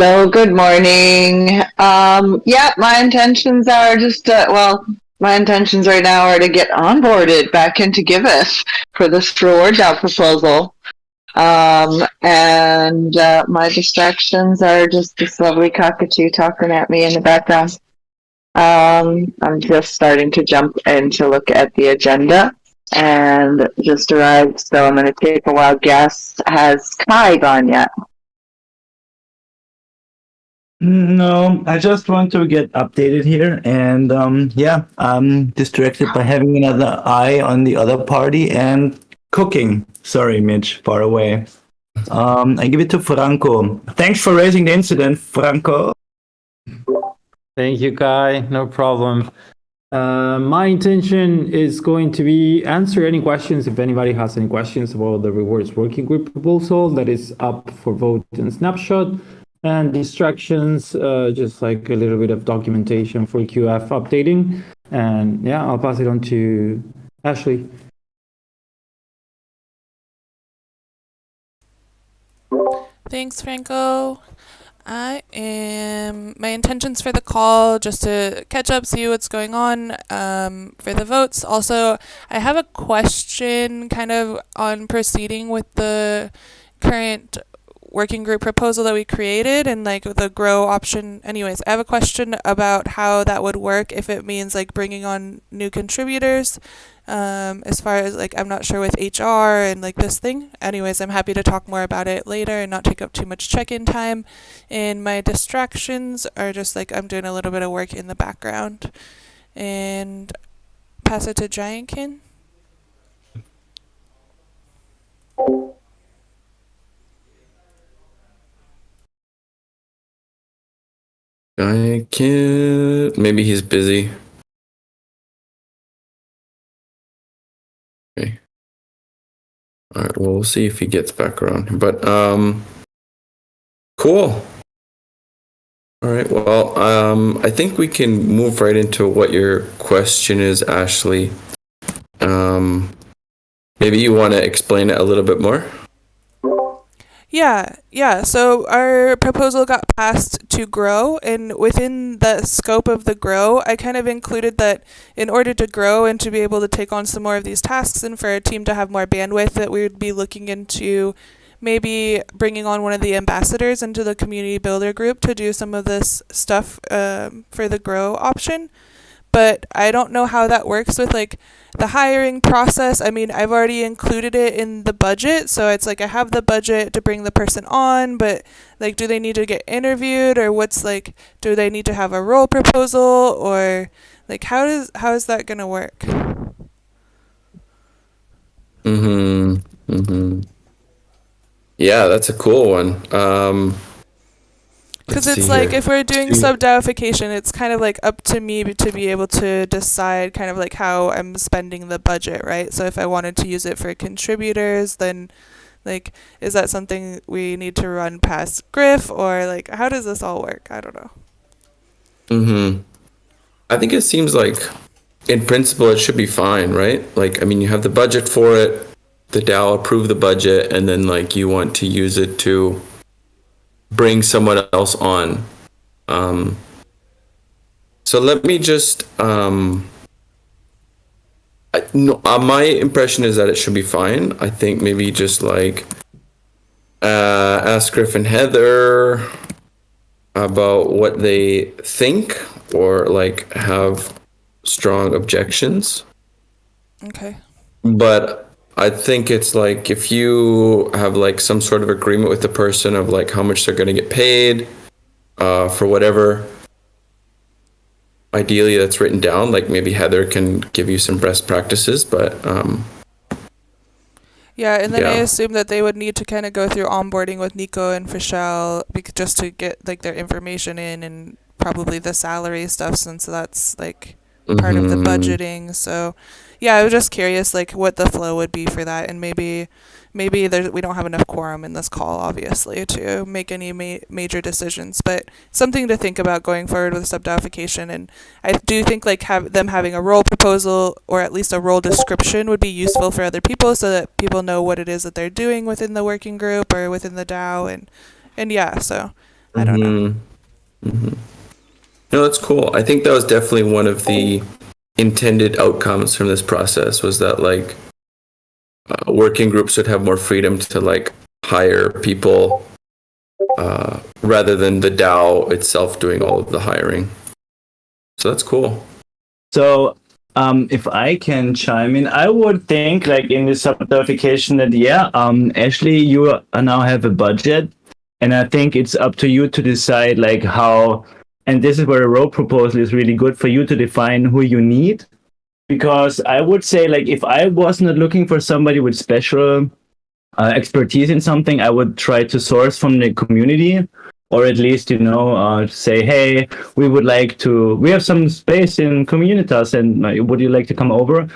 Hello, good morning. Yeah, my intentions are my intentions right now are to get onboarded back into Giveth for this reward job proposal. And my distractions are just this lovely cockatoo talking at me in the background. I'm just starting to jump in to look at the agenda and just arrived, so I'm going to take a wild guess. Has Kai gone yet? No, I just want to get updated here, and I'm distracted by having another eye on the other party and cooking. Sorry, Mitch, far away. I give it to Franco. Thanks for raising the incident, Franco. Thank you, Kai. No problem. My intention is going to be answer any questions if anybody has any questions about the rewards working group proposal that is up for vote in Snapshot. And distractions, just like a little bit of documentation for QF updating. And yeah, I'll pass it on to Ashley. Thanks, Franco. My intentions for the call, just to catch up, see what's going on for the votes. Also, I have a question kind of on proceeding with the current working group proposal that we created and like the grow option. Anyways, I have a question about how that would work if it means like bringing on new contributors. As far as like, I'm not sure with HR and like this thing. Anyways, I'm happy to talk more about it later and not take up too much check-in time. And my distractions are just like I'm doing a little bit of work in the background. And pass it to Giantkin. I can't. Maybe he's busy. Okay. All right. Well, we'll see if he gets back around. But cool. All right. Well, I think we can move right into what your question is, Ashley. Maybe you want to explain it a little bit more. Yeah. So our proposal got passed to grow, and within the scope of the grow, I kind of included that in order to grow and to be able to take on some more of these tasks and for our team to have more bandwidth, that we would be looking into maybe bringing on one of the ambassadors into the community builder group to do some of this stuff for the grow option. But I don't know how that works with like the hiring process. I mean, I've already included it in the budget, so it's like I have the budget to bring the person on, but like do they need to get interviewed, or what's like, do they need to have a role proposal, or like how is that gonna work? Yeah, that's a cool one. Because it's like if we're doing sub-DAOification, it's kind of like up to me to be able to decide kind of like how I'm spending the budget, right? So if I wanted to use it for contributors, then like is that something we need to run past Griff, or like how does this all work? I don't know. I think it seems like in principle it should be fine, right? Like, I mean, you have the budget for it, the DAO approved the budget, and then like you want to use it to bring someone else on. So let me just my impression is that it should be fine. I think maybe just like ask Griff and Heather about what they think, or like have strong objections. Okay. But I think it's like if you have like some sort of agreement with the person of like how much they're going to get paid for whatever, ideally that's written down. Like maybe Heather can give you some best practices, but yeah, and then I assume that they would need to kind of go through onboarding with Nico and Fischel just to get like their information in, and probably the salary stuff, since that's like part of the budgeting. So yeah, I was just curious like what the flow would be for that, and maybe we don't have enough quorum in this call, obviously, to make any major decisions, but something to think about going forward with sub-DAOification. And I do think like them having a role proposal, or at least a role description, would be useful for other people, so that people know what it is that they're doing within the working group or within the DAO, and yeah, so I don't know. No, that's cool. I think that was definitely one of the intended outcomes from this process was that like working groups would have more freedom to like hire people rather than the DAO itself doing all of the hiring. So that's cool. So, if I can chime in, I would think like in this certification that Ashley, you now have a budget, and I think it's up to you to decide like how. And this is where a role proposal is really good for you to define who you need, because I would say like if I was not looking for somebody with special expertise in something, I would try to source from the community, or at least say, hey, we have some space in Communitas, and would you like to come over?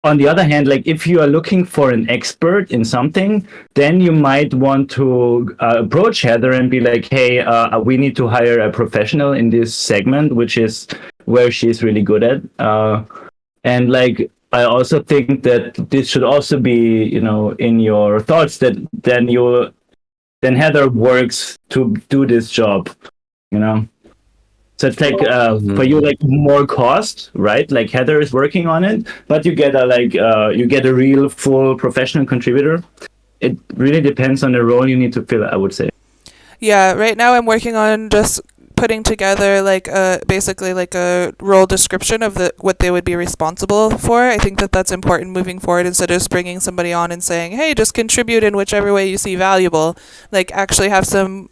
On the other hand, like if you are looking for an expert in something, then you might want to approach Heather and be like, hey, we need to hire a professional in this segment, which is where she's really good at. And like, I also think that this should also be, in your thoughts that then Heather works to do this job, So it's like for you, like more cost, right? Like Heather is working on it, but you get a real full professional contributor. It really depends on the role you need to fill, I would say. Yeah, right now I'm working on just putting together like basically like a role description of what they would be responsible for. I think that that's important moving forward, instead of just bringing somebody on and saying, hey, just contribute in whichever way you see valuable. Like actually have some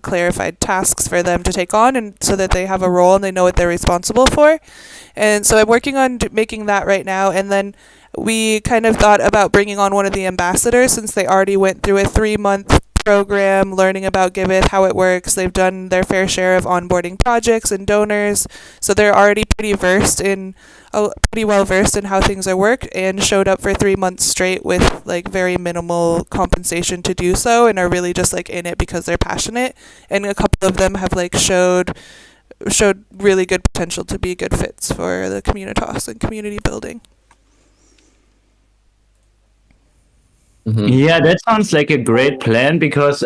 clarified tasks for them to take on, and so that they have a role and they know what they're responsible for. And so I'm working on making that right now. And then we kind of thought about bringing on one of the ambassadors, since they already went through a 3-month program learning about Giveth, how it works. They've done their fair share of onboarding projects and donors, so they're already pretty well versed in how things are worked, and showed up for 3 months straight with like very minimal compensation to do so, and are really just like in it because they're passionate. And a couple of them have like showed really good potential to be good fits for the Communitas and community building. Yeah, that sounds like a great plan, because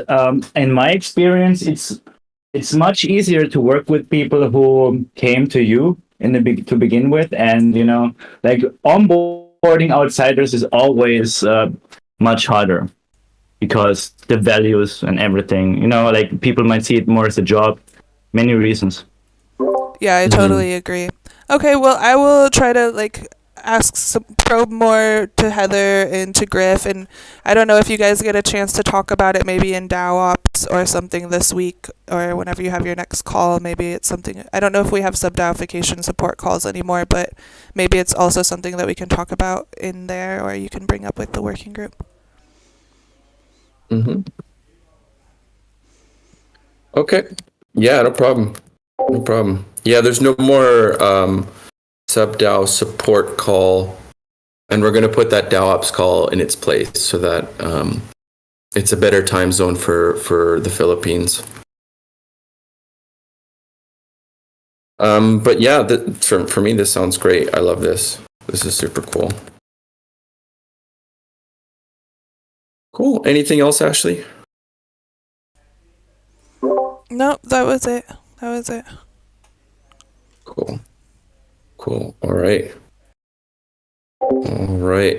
in my experience, it's much easier to work with people who came to you to begin with, and like onboarding outsiders is always much harder, because the values and everything, like people might see it more as a job, many reasons. Yeah, I totally agree. Okay, well, I will try to probe more to Heather and to Griff, and I don't know if you guys get a chance to talk about it maybe in DAO Ops or something this week, or whenever you have your next call. Maybe it's something, I don't know if we have sub-DAOification support calls anymore, but maybe it's also something that we can talk about in there, or you can bring up with the working group. Okay. Yeah, no problem. Yeah, there's no more sub-DAO support call, and we're going to put that DAO ops call in its place so that it's a better time zone for the Philippines. But yeah, for me, this sounds great. I love this. This is super cool. Cool. Anything else, Ashley? No, that was it. Cool. All right.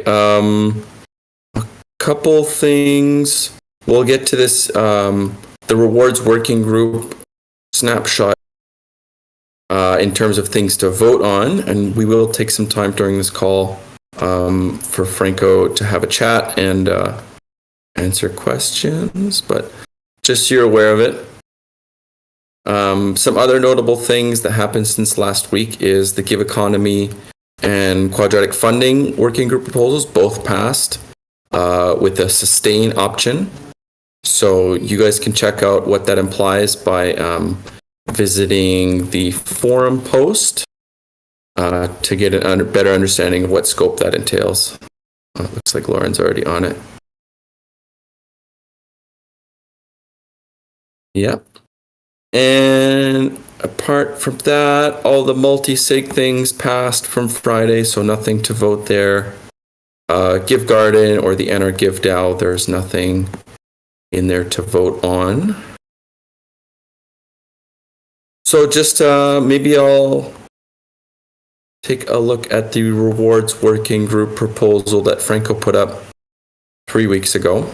A couple things. We'll get to this. The rewards working group snapshot in terms of things to vote on, and we will take some time during this call for Franco to have a chat and answer questions. But just so you're aware of it. Some other notable things that happened since last week is the Give Economy and Quadratic Funding working group proposals both passed with a sustain option. So you guys can check out what that implies by visiting the forum post to get a better understanding of what scope that entails. Looks like Lauren's already on it. Yep. And apart from that, all the multi-sig things passed from Friday, so nothing to vote there. Give Garden or the NR Give DAO, there's nothing in there to vote on. So just maybe I'll take a look at the rewards working group proposal that Franco put up 3 weeks ago.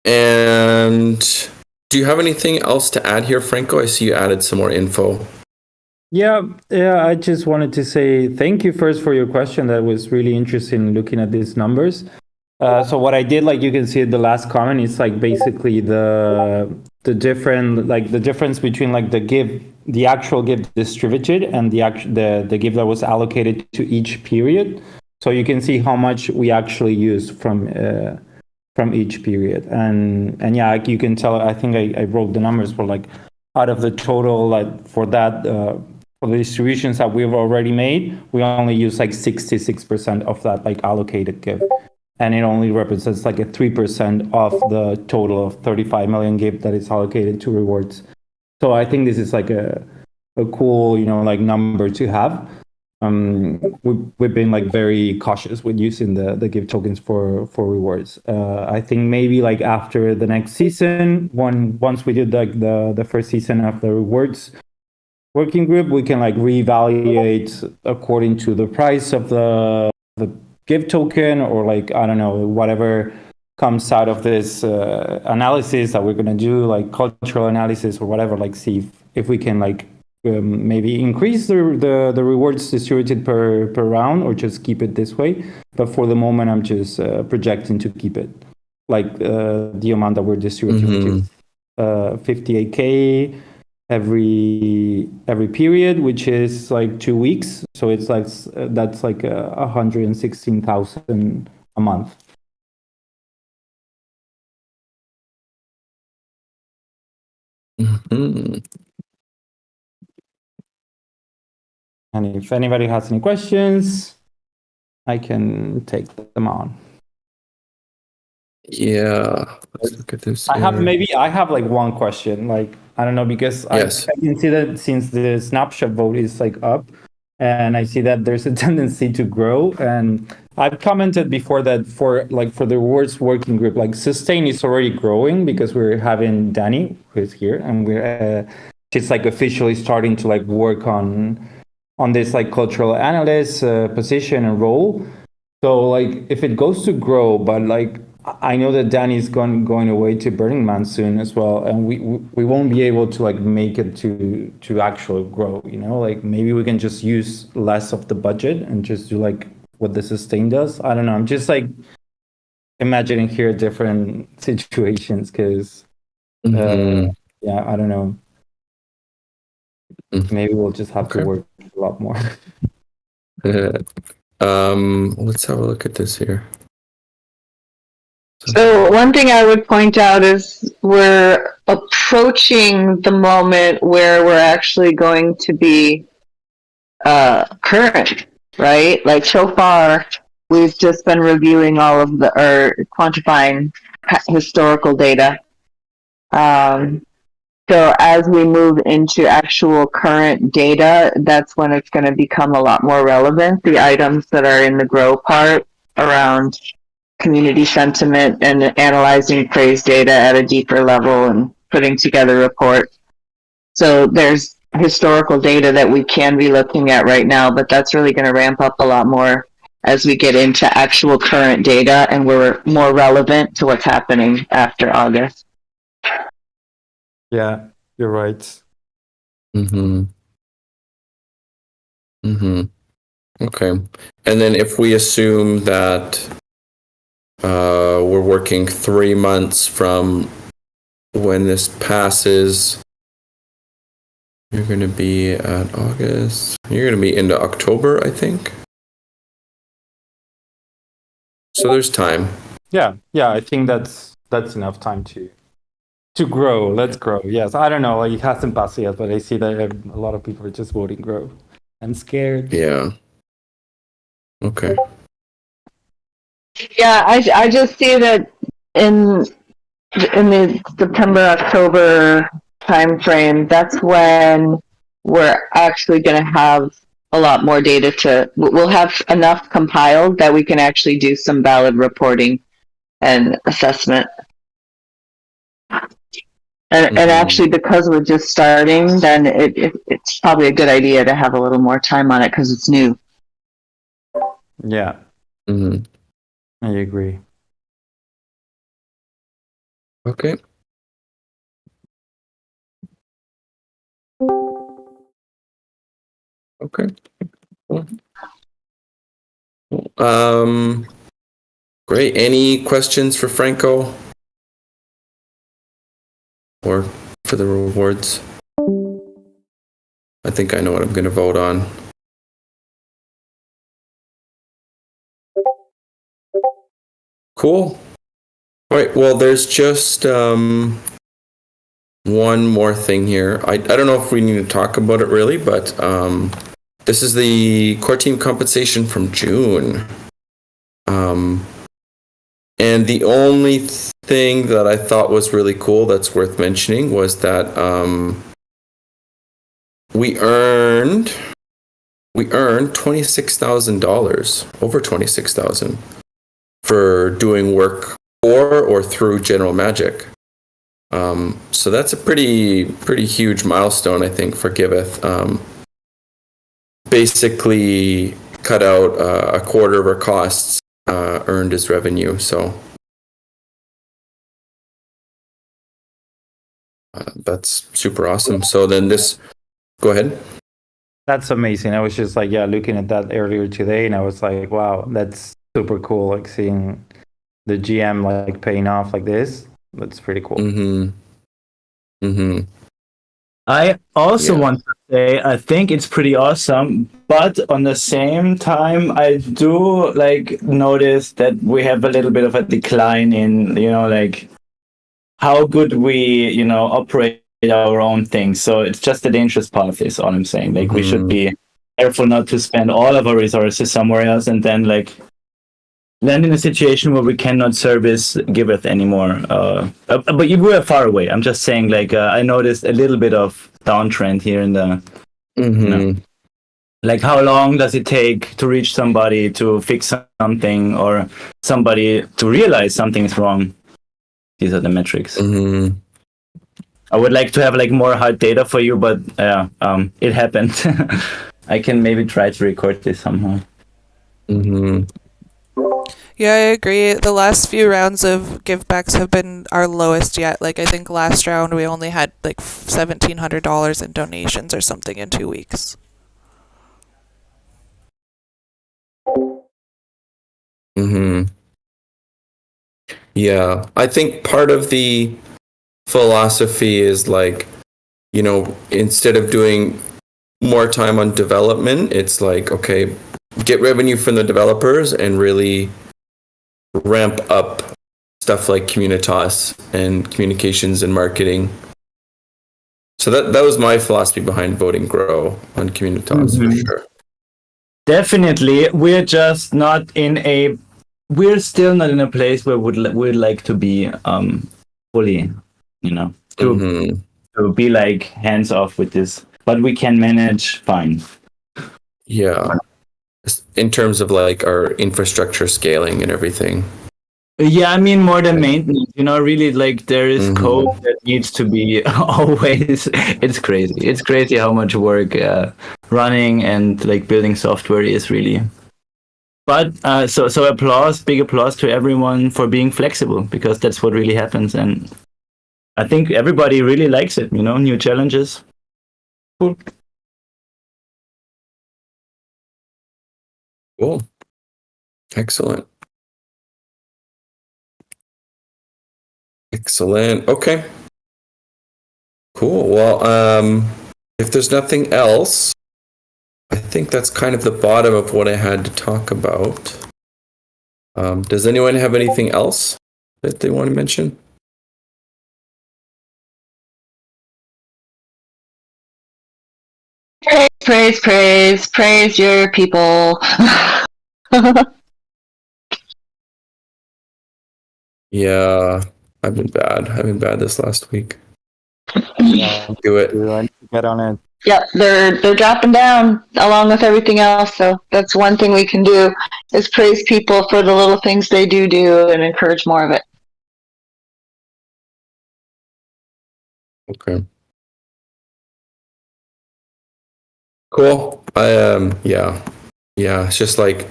And do you have anything else to add here, Franco? I see you added some more info. Yeah, I just wanted to say thank you first for your question. That was really interesting looking at these numbers. So what I did, like you can see the last comment, it's like basically the difference between like the actual give distributed and the give that was allocated to each period. So you can see how much we actually use from each period, and yeah, you can tell. I think I wrote the numbers for like out of the total, like for that. For the distributions that we've already made, we only use like 66% of that like allocated give. And it only represents like a 3% of the total of 35 million give that is allocated to rewards. So I think this is like a cool, like number to have. We've been like very cautious with using the give tokens for rewards. I think maybe like after the next season, once we did like the first season of the rewards working group, we can like reevaluate according to the price of the give token, or like, I don't know, whatever comes out of this analysis that we're going to do, like cultural analysis or whatever, like see if we can like maybe increase the rewards distributed per round, or just keep it this way. But for the moment, I'm just projecting to keep it like the amount that we're distributing, which is 58K every period, which is like 2 weeks. So it's like that's like 116,000 a month. Mm-hmm. And if anybody has any questions, I can take them on. Yeah, let's look at this. I have like one question. Like, I don't know, because Yes. I can see that since the snapshot vote is like up, and I see that there's a tendency to grow. And I've commented before that for the rewards working group, like sustain is already growing because we're having Danny, who is here, and she's like officially starting to like work on this like cultural analyst position and role. So like if it goes to grow, but like I know that Danny's going away to Burning Man soon as well, and we won't be able to like make it to actually grow. Like maybe we can just use less of the budget and just do like what the sustain does. I don't know. I'm just like imagining here different situations because yeah, I don't know. Maybe we'll just have to work a lot more. Let's have a look at this here. So one thing I would point out is we're approaching the moment where we're actually going to be current, right? Like so far, we've just been reviewing all of or quantifying historical data. So as we move into actual current data, that's when it's going to become a lot more relevant. The items that are in the grow part around community sentiment and analyzing praise data at a deeper level and putting together reports. So there's historical data that we can be looking at right now, but that's really going to ramp up a lot more as we get into actual current data and we're more relevant to what's happening after August. Yeah, you're right. Okay. And then if we assume that we're working 3 months from when this passes, you're going to be at August. You're going to be into October, I think. So there's time. Yeah, I think that's enough time to grow. Let's grow. Yes, I don't know. Like it hasn't passed yet, but I see that a lot of people are just voting grow. I'm scared. Yeah. Okay. Yeah, I just see that in the September-October timeframe, that's when we're actually going to have a lot more data we'll have enough compiled that we can actually do some valid reporting and assessment. And Mhm. actually, because we're just starting, then it's probably a good idea to have a little more time on it because it's new. Yeah, Mhm. I agree. Okay. Okay. Cool. Great. Any questions for Franco or for the rewards? I think I know what I'm going to vote on. Cool. All right. Well, there's just one more thing here. I don't know if we need to talk about it really, but this is the core team compensation from June. And the only thing that I thought was really cool that's worth mentioning was that we earned $26,000, over 26,000, for doing work for or through General Magic. So that's a pretty huge milestone, I think, for Giveth. Basically, cut out a quarter of our costs earned as revenue. So that's super awesome. So then go ahead. That's amazing. I was just like, yeah, looking at that earlier today, and I was like, wow, that's super cool. Like seeing the GM like paying off like this. That's pretty cool. Mm-hmm. Mm-hmm. I also Yeah. want to say I think it's pretty awesome, but on the same time, I do like notice that we have a little bit of a decline in, like how good we, operate our own things. So it's just a dangerous path is all I'm saying. Like we should be careful not to spend all of our resources somewhere else and then like land in a situation where we cannot service Giveth anymore. But you were far away. I'm just saying, like, I noticed a little bit of downtrend here in the, Mm-hmm. like, how long does it take to reach somebody to fix something or somebody to realize something is wrong? These are the metrics. Mm-hmm. I would like to have like more hard data for you, but it happened. I can maybe try to record this somehow. Mm-hmm. Yeah, I agree. The last few rounds of givebacks have been our lowest yet. Like I think last round we only had like $1,700 in donations or something in 2 weeks. Mm-hmm. Yeah, I think part of the philosophy is like, instead of doing more time on development, it's like, okay, get revenue from the developers and really ramp up stuff like Communitas and communications and marketing. So that was my philosophy behind voting Grow on Communitas for sure. Definitely, we're still not in a place where we'd like to be fully, to be like hands off with this, but we can manage fine. Yeah. In terms of like our infrastructure scaling and everything. Yeah, I mean more than maintenance, really like there is code that needs to be always. It's crazy. It's crazy how much work running and like building software is really. But so big applause to everyone for being flexible because that's what really happens, and I think everybody really likes it. New challenges. Cool. Cool. Excellent. Excellent. Okay. Cool. Well, if there's nothing else, I think that's kind of the bottom of what I had to talk about. Does anyone have anything else that they want to mention? Praise your people. Yeah, I've been bad this last week. Yeah, Do it. I need to get on it. Yep, they're dropping down along with everything else. So that's one thing we can do is praise people for the little things they do and encourage more of it. Okay. Cool. Yeah. It's just like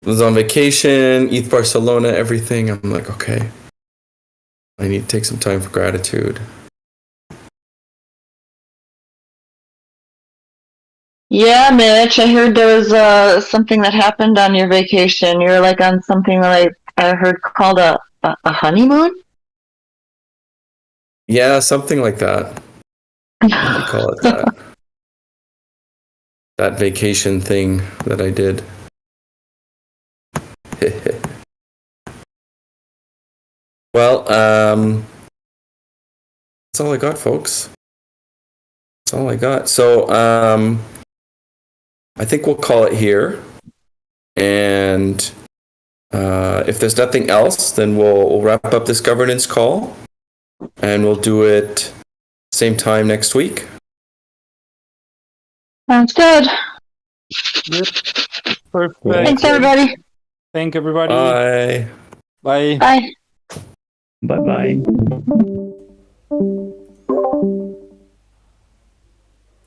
I was on vacation, ETH Barcelona, everything. I'm like, okay, I need to take some time for gratitude. Yeah, Mitch, I heard there was something that happened on your vacation. You were like on something like I heard called a honeymoon. Yeah, something like that. You call it that. That vacation thing that I did. Well, that's all I got, folks. That's all I got. So, I think we'll call it here. And if there's nothing else, then we'll wrap up this governance call, and we'll do it same time next week. Sounds good. Yep. Perfect. Thanks, everybody. Thank everybody. Bye. Bye. Bye. Bye bye.